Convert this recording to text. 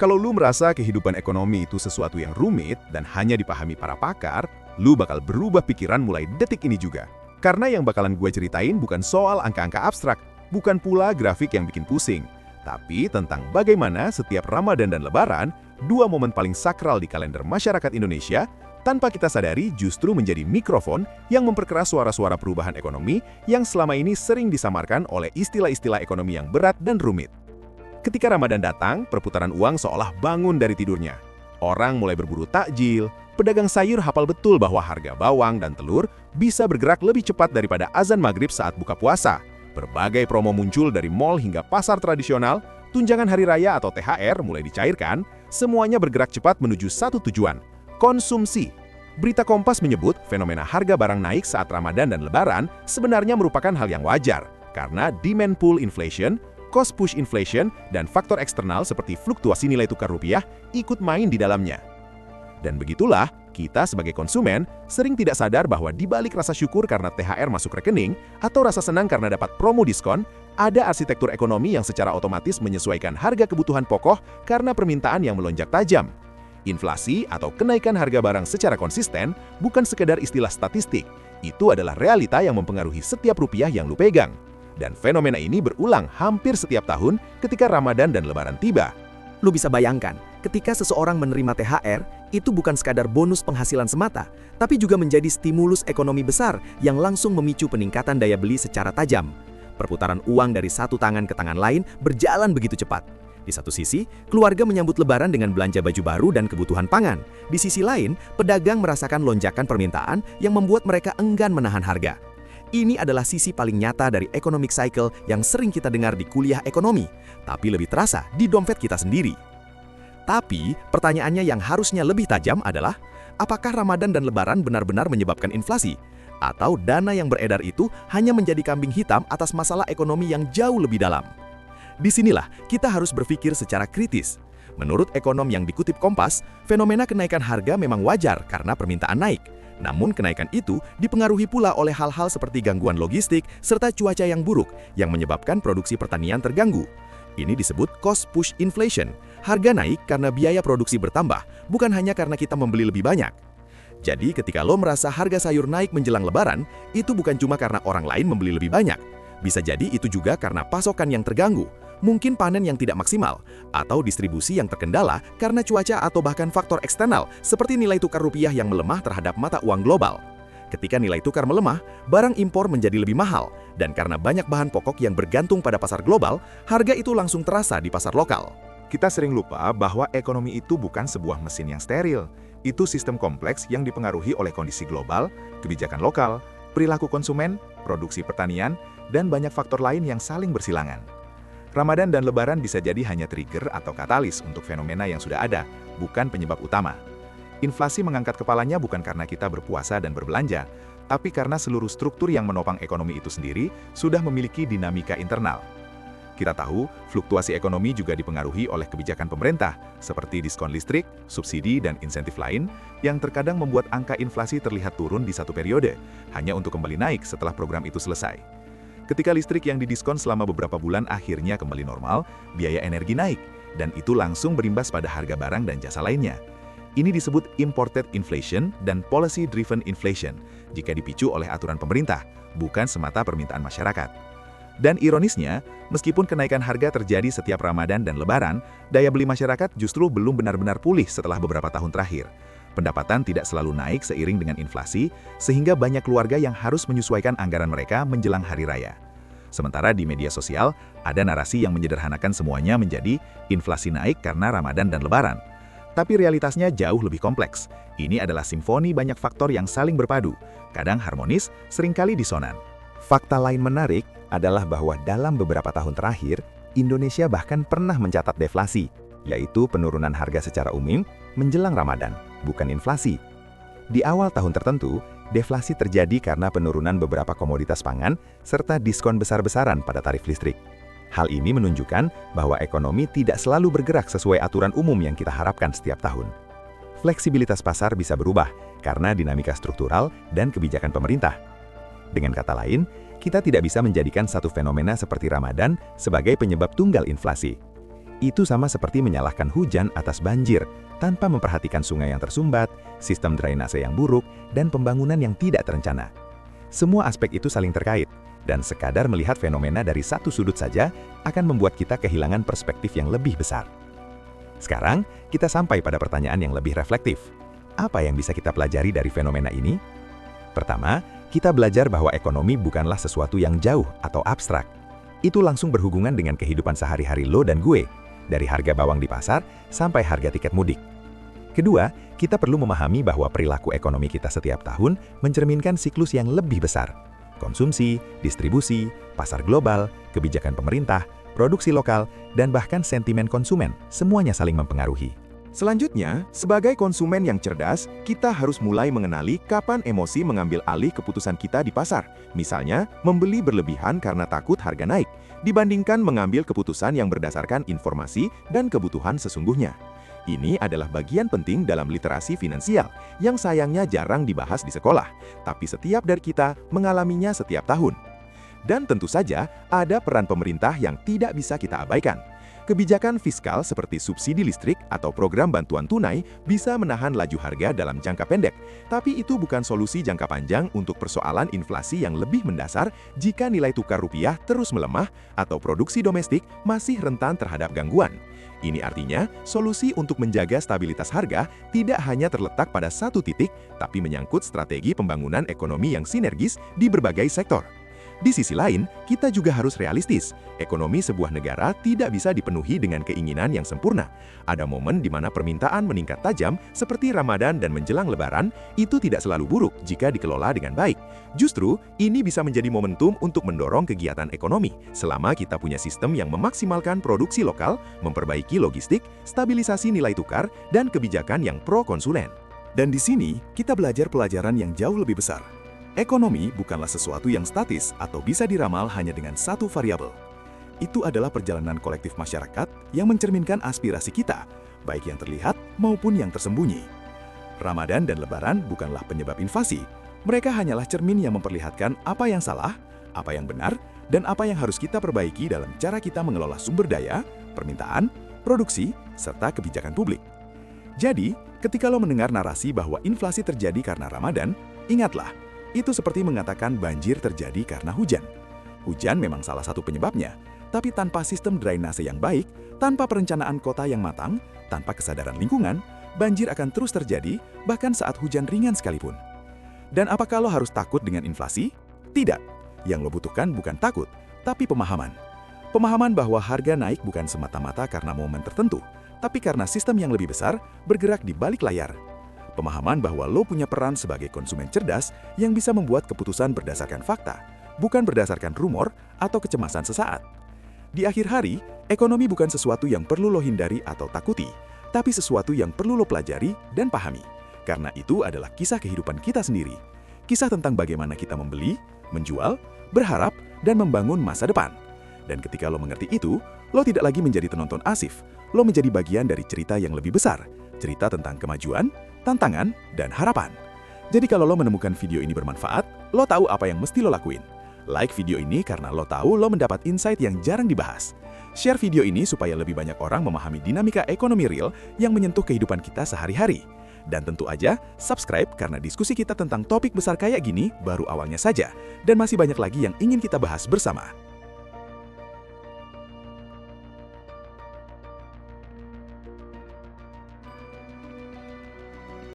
Kalau lu merasa kehidupan ekonomi itu sesuatu yang rumit dan hanya dipahami para pakar, lu bakal berubah pikiran mulai detik ini juga. Karena yang bakalan gue ceritain bukan soal angka-angka abstrak, bukan pula grafik yang bikin pusing, tapi tentang bagaimana setiap Ramadan dan Lebaran, dua momen paling sakral di kalender masyarakat Indonesia, tanpa kita sadari justru menjadi mikrofon yang memperkeras suara-suara perubahan ekonomi yang selama ini sering disamarkan oleh istilah-istilah ekonomi yang berat dan rumit. Ketika Ramadan datang, perputaran uang seolah bangun dari tidurnya. Orang mulai berburu takjil, pedagang sayur hafal betul bahwa harga bawang dan telur bisa bergerak lebih cepat daripada azan maghrib saat buka puasa. Berbagai promo muncul dari mal hingga pasar tradisional, tunjangan hari raya atau THR mulai dicairkan, semuanya bergerak cepat menuju satu tujuan, konsumsi. Berita Kompas menyebut fenomena harga barang naik saat Ramadan dan Lebaran sebenarnya merupakan hal yang wajar, karena demand pull inflation, cost push inflation, dan faktor eksternal seperti fluktuasi nilai tukar rupiah ikut main di dalamnya. Dan begitulah, kita sebagai konsumen sering tidak sadar bahwa di balik rasa syukur karena THR masuk rekening atau rasa senang karena dapat promo diskon, ada arsitektur ekonomi yang secara otomatis menyesuaikan harga kebutuhan pokok karena permintaan yang melonjak tajam. Inflasi atau kenaikan harga barang secara konsisten bukan sekedar istilah statistik, itu adalah realita yang mempengaruhi setiap rupiah yang lu pegang. Dan fenomena ini berulang hampir setiap tahun ketika Ramadan dan Lebaran tiba. Lu bisa bayangkan, ketika seseorang menerima THR, itu bukan sekadar bonus penghasilan semata, tapi juga menjadi stimulus ekonomi besar yang langsung memicu peningkatan daya beli secara tajam. Perputaran uang dari satu tangan ke tangan lain berjalan begitu cepat. Di satu sisi, keluarga menyambut Lebaran dengan belanja baju baru dan kebutuhan pangan. Di sisi lain, pedagang merasakan lonjakan permintaan yang membuat mereka enggan menahan harga. Ini adalah sisi paling nyata dari economic cycle yang sering kita dengar di kuliah ekonomi, tapi lebih terasa di dompet kita sendiri. Tapi, pertanyaannya yang harusnya lebih tajam adalah, apakah Ramadan dan Lebaran benar-benar menyebabkan inflasi? Atau dana yang beredar itu hanya menjadi kambing hitam atas masalah ekonomi yang jauh lebih dalam? Disinilah kita harus berpikir secara kritis. Menurut ekonom yang dikutip Kompas, fenomena kenaikan harga memang wajar karena permintaan naik. Namun kenaikan itu dipengaruhi pula oleh hal-hal seperti gangguan logistik serta cuaca yang buruk yang menyebabkan produksi pertanian terganggu. Ini disebut cost push inflation. Harga naik karena biaya produksi bertambah, bukan hanya karena kita membeli lebih banyak. Jadi ketika lo merasa harga sayur naik menjelang Lebaran, itu bukan cuma karena orang lain membeli lebih banyak. Bisa jadi itu juga karena pasokan yang terganggu, mungkin panen yang tidak maksimal, atau distribusi yang terkendala karena cuaca atau bahkan faktor eksternal seperti nilai tukar rupiah yang melemah terhadap mata uang global. Ketika nilai tukar melemah, barang impor menjadi lebih mahal, dan karena banyak bahan pokok yang bergantung pada pasar global, harga itu langsung terasa di pasar lokal. Kita sering lupa bahwa ekonomi itu bukan sebuah mesin yang steril. Itu sistem kompleks yang dipengaruhi oleh kondisi global, kebijakan lokal, perilaku konsumen, produksi pertanian, dan banyak faktor lain yang saling bersilangan. Ramadan dan Lebaran bisa jadi hanya trigger atau katalis untuk fenomena yang sudah ada, bukan penyebab utama. Inflasi mengangkat kepalanya bukan karena kita berpuasa dan berbelanja, tapi karena seluruh struktur yang menopang ekonomi itu sendiri sudah memiliki dinamika internal. Kita tahu, fluktuasi ekonomi juga dipengaruhi oleh kebijakan pemerintah, seperti diskon listrik, subsidi, dan insentif lain, yang terkadang membuat angka inflasi terlihat turun di satu periode, hanya untuk kembali naik setelah program itu selesai. Ketika listrik yang didiskon selama beberapa bulan akhirnya kembali normal, biaya energi naik, dan itu langsung berimbas pada harga barang dan jasa lainnya. Ini disebut imported inflation dan policy-driven inflation, jika dipicu oleh aturan pemerintah, bukan semata permintaan masyarakat. Dan ironisnya, meskipun kenaikan harga terjadi setiap Ramadan dan Lebaran, daya beli masyarakat justru belum benar-benar pulih setelah beberapa tahun terakhir. Pendapatan tidak selalu naik seiring dengan inflasi, sehingga banyak keluarga yang harus menyesuaikan anggaran mereka menjelang hari raya. Sementara di media sosial, ada narasi yang menyederhanakan semuanya menjadi inflasi naik karena Ramadan dan Lebaran. Tapi realitasnya jauh lebih kompleks. Ini adalah simfoni banyak faktor yang saling berpadu, kadang harmonis, seringkali disonan. Fakta lain menarik adalah bahwa dalam beberapa tahun terakhir, Indonesia bahkan pernah mencatat deflasi, yaitu penurunan harga secara umum menjelang Ramadan, bukan inflasi. Di awal tahun tertentu, deflasi terjadi karena penurunan beberapa komoditas pangan serta diskon besar-besaran pada tarif listrik. Hal ini menunjukkan bahwa ekonomi tidak selalu bergerak sesuai aturan umum yang kita harapkan setiap tahun. Fleksibilitas pasar bisa berubah karena dinamika struktural dan kebijakan pemerintah. Dengan kata lain, kita tidak bisa menjadikan satu fenomena seperti Ramadan sebagai penyebab tunggal inflasi. Itu sama seperti menyalahkan hujan atas banjir, tanpa memperhatikan sungai yang tersumbat, sistem drainase yang buruk, dan pembangunan yang tidak terencana. Semua aspek itu saling terkait, dan sekadar melihat fenomena dari satu sudut saja akan membuat kita kehilangan perspektif yang lebih besar. Sekarang, kita sampai pada pertanyaan yang lebih reflektif. Apa yang bisa kita pelajari dari fenomena ini? Pertama, kita belajar bahwa ekonomi bukanlah sesuatu yang jauh atau abstrak. Itu langsung berhubungan dengan kehidupan sehari-hari lo dan gue, dari harga bawang di pasar sampai harga tiket mudik. Kedua, kita perlu memahami bahwa perilaku ekonomi kita setiap tahun mencerminkan siklus yang lebih besar. Konsumsi, distribusi, pasar global, kebijakan pemerintah, produksi lokal, dan bahkan sentimen konsumen, semuanya saling mempengaruhi. Selanjutnya, sebagai konsumen yang cerdas, kita harus mulai mengenali kapan emosi mengambil alih keputusan kita di pasar. Misalnya, membeli berlebihan karena takut harga naik, dibandingkan mengambil keputusan yang berdasarkan informasi dan kebutuhan sesungguhnya. Ini adalah bagian penting dalam literasi finansial, yang sayangnya jarang dibahas di sekolah, tapi setiap dari kita mengalaminya setiap tahun. Dan tentu saja, ada peran pemerintah yang tidak bisa kita abaikan. Kebijakan fiskal seperti subsidi listrik atau program bantuan tunai bisa menahan laju harga dalam jangka pendek, tapi itu bukan solusi jangka panjang untuk persoalan inflasi yang lebih mendasar jika nilai tukar rupiah terus melemah atau produksi domestik masih rentan terhadap gangguan. Ini artinya, solusi untuk menjaga stabilitas harga tidak hanya terletak pada satu titik, tapi menyangkut strategi pembangunan ekonomi yang sinergis di berbagai sektor. Di sisi lain, kita juga harus realistis. Ekonomi sebuah negara tidak bisa dipenuhi dengan keinginan yang sempurna. Ada momen di mana permintaan meningkat tajam, seperti Ramadan dan menjelang Lebaran, itu tidak selalu buruk jika dikelola dengan baik. Justru, ini bisa menjadi momentum untuk mendorong kegiatan ekonomi, selama kita punya sistem yang memaksimalkan produksi lokal, memperbaiki logistik, stabilisasi nilai tukar, dan kebijakan yang pro-konsulen. Dan di sini, kita belajar pelajaran yang jauh lebih besar. Ekonomi bukanlah sesuatu yang statis atau bisa diramal hanya dengan satu variabel. Itu adalah perjalanan kolektif masyarakat yang mencerminkan aspirasi kita, baik yang terlihat maupun yang tersembunyi. Ramadan dan Lebaran bukanlah penyebab invasi, mereka hanyalah cermin yang memperlihatkan apa yang salah, apa yang benar, dan apa yang harus kita perbaiki dalam cara kita mengelola sumber daya, permintaan, produksi, serta kebijakan publik. Jadi, ketika lo mendengar narasi bahwa inflasi terjadi karena Ramadan, ingatlah, itu seperti mengatakan banjir terjadi karena hujan. Hujan memang salah satu penyebabnya, tapi tanpa sistem drainase yang baik, tanpa perencanaan kota yang matang, tanpa kesadaran lingkungan, banjir akan terus terjadi bahkan saat hujan ringan sekalipun. Dan apakah lo harus takut dengan inflasi? Tidak. Yang lo butuhkan bukan takut, tapi pemahaman. Pemahaman bahwa harga naik bukan semata-mata karena momen tertentu, tapi karena sistem yang lebih besar bergerak di balik layar. Pemahaman bahwa lo punya peran sebagai konsumen cerdas yang bisa membuat keputusan berdasarkan fakta, bukan berdasarkan rumor atau kecemasan sesaat. Di akhir hari, ekonomi bukan sesuatu yang perlu lo hindari atau takuti, tapi sesuatu yang perlu lo pelajari dan pahami. Karena itu adalah kisah kehidupan kita sendiri. Kisah tentang bagaimana kita membeli, menjual, berharap, dan membangun masa depan. Dan ketika lo mengerti itu, lo tidak lagi menjadi penonton asif, lo menjadi bagian dari cerita yang lebih besar, cerita tentang kemajuan, tantangan, dan harapan. Jadi kalau lo menemukan video ini bermanfaat, lo tahu apa yang mesti lo lakuin. Like video ini karena lo tahu lo mendapat insight yang jarang dibahas. Share video ini supaya lebih banyak orang memahami dinamika ekonomi real yang menyentuh kehidupan kita sehari-hari. Dan tentu aja, subscribe karena diskusi kita tentang topik besar kayak gini baru awalnya saja. Dan masih banyak lagi yang ingin kita bahas bersama.